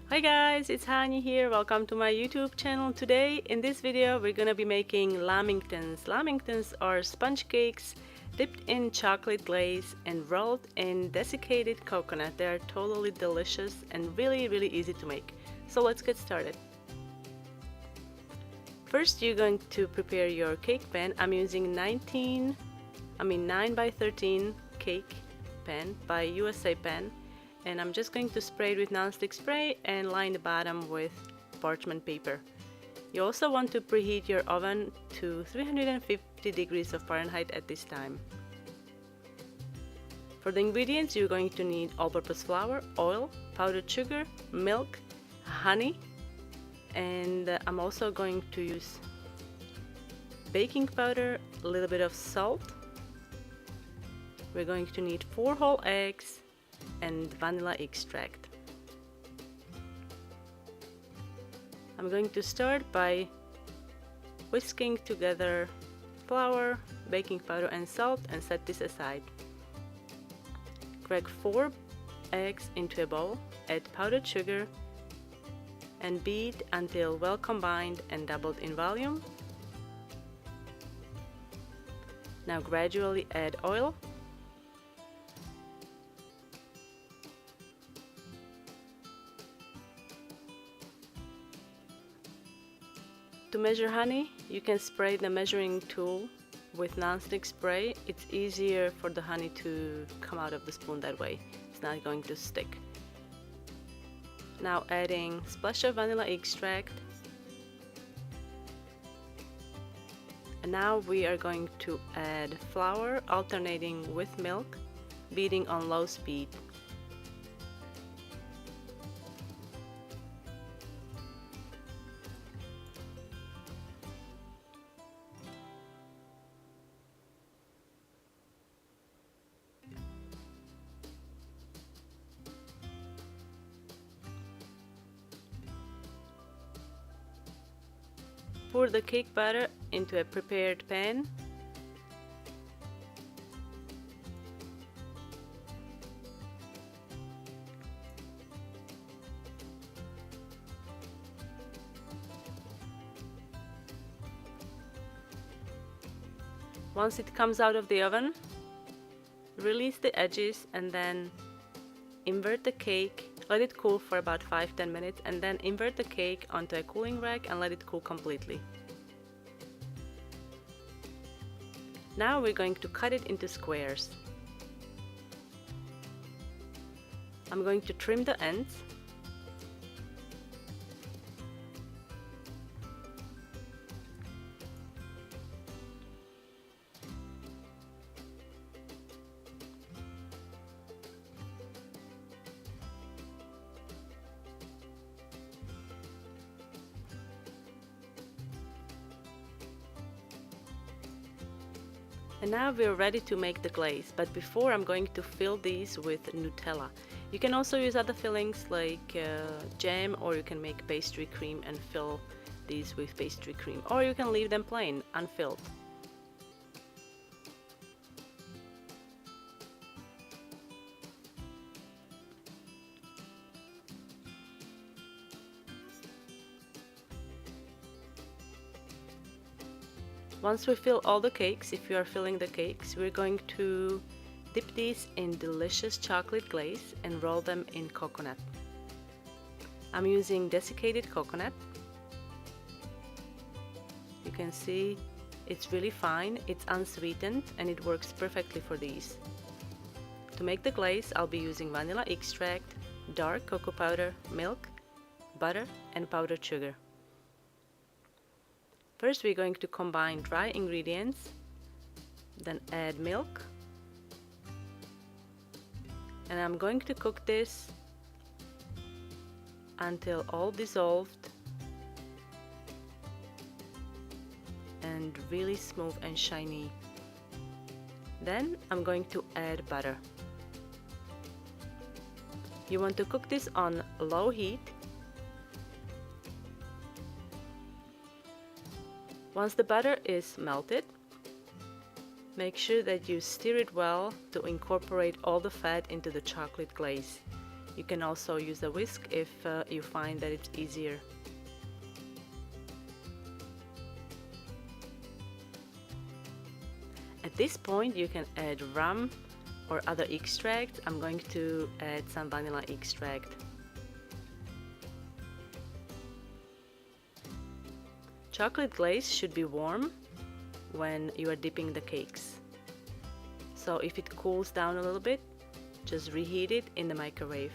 Hi guys, it's Hani here. Welcome to my YouTube channel. Today in this video we're gonna be making lamingtons. Lamingtons are sponge cakes dipped in chocolate glaze and rolled in desiccated coconut. They are totally delicious and really easy to make. So let's get started. First you're going to prepare your cake pan. I'm using 9 by 13 cake pan by USA Pan. And I'm just going to spray it with non-stick spray and line the bottom with parchment paper. You also want to preheat your oven to 350 degrees of Fahrenheit at this time. For the ingredients, you're going to need all-purpose flour, oil, powdered sugar, milk, honey, and I'm also going to use baking powder, a little bit of salt. We're going to need 4 whole eggs and vanilla extract. I'm going to start by whisking together flour, baking powder and salt and set this aside. Crack 4 eggs into a bowl, add powdered sugar and beat until well combined and doubled in volume. Now gradually add oil. To measure honey, you can spray the measuring tool with non-stick spray. It's easier for the honey to come out of the spoon that way. It's not going to stick. Now adding splash of vanilla extract. And now we are going to add flour alternating with milk, beating on low speed. Pour the cake batter into a prepared pan. Once it comes out of the oven, release the edges and then invert the cake. Let it cool for about 5-10 minutes and then invert the cake onto a cooling rack and let it cool completely. Now we're going to cut it into squares. I'm going to trim the ends. And now we're ready to make the glaze, but before I'm going to fill these with Nutella. You can also use other fillings like jam, or you can make pastry cream and fill these with pastry cream, or you can leave them plain, unfilled. Once we fill all the cakes, if you are filling the cakes, we're going to dip these in delicious chocolate glaze and roll them in coconut. I'm using desiccated coconut. You can see it's really fine, it's unsweetened, and it works perfectly for these. To make the glaze, I'll be using vanilla extract, dark cocoa powder, milk, butter, and powdered sugar. First we're going to combine dry ingredients, then add milk, and I'm going to cook this until all dissolved and really smooth and shiny. Then I'm going to add butter. You want to cook this on low heat. Once the butter is melted, make sure that you stir it well to incorporate all the fat into the chocolate glaze. You can also use a whisk if you find that it's easier. At this point you can add rum or other extract. I'm going to add some vanilla extract. Chocolate glaze should be warm when you are dipping the cakes. So if it cools down a little bit, just reheat it in the microwave.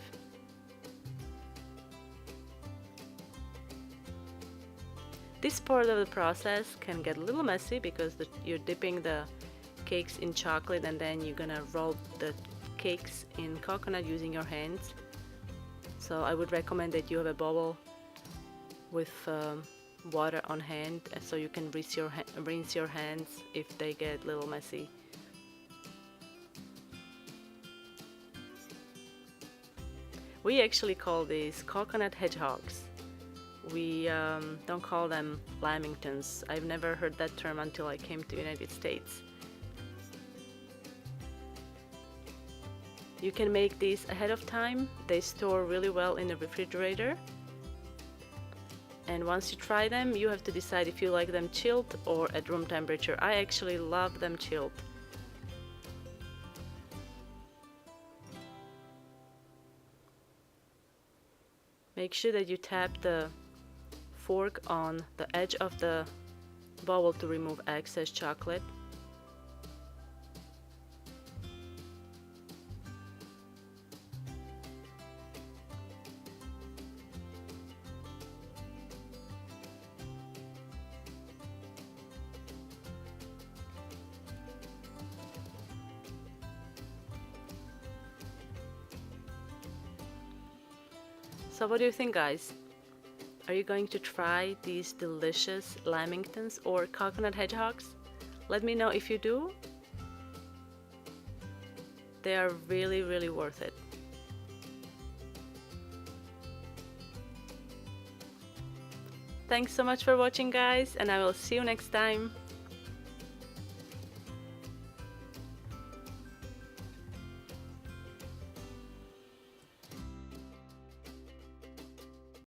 This part of the process can get a little messy because you're dipping the cakes in chocolate and then you're gonna roll the cakes in coconut using your hands. So I would recommend that you have a bowl with water on hand so you can rinse your hands if they get a little messy. We actually call these coconut hedgehogs. We don't call them lamingtons. I've never heard that term until I came to the United States. You can make these ahead of time. They store really well in the refrigerator. And once you try them, you have to decide if you like them chilled or at room temperature. I actually love them chilled. Make sure that you tap the fork on the edge of the bowl to remove excess chocolate. So what do you think, guys? Are you going to try these delicious lamingtons or coconut hedgehogs? Let me know if you do. They are really, really worth it. Thanks so much for watching, guys, and I will see you next time.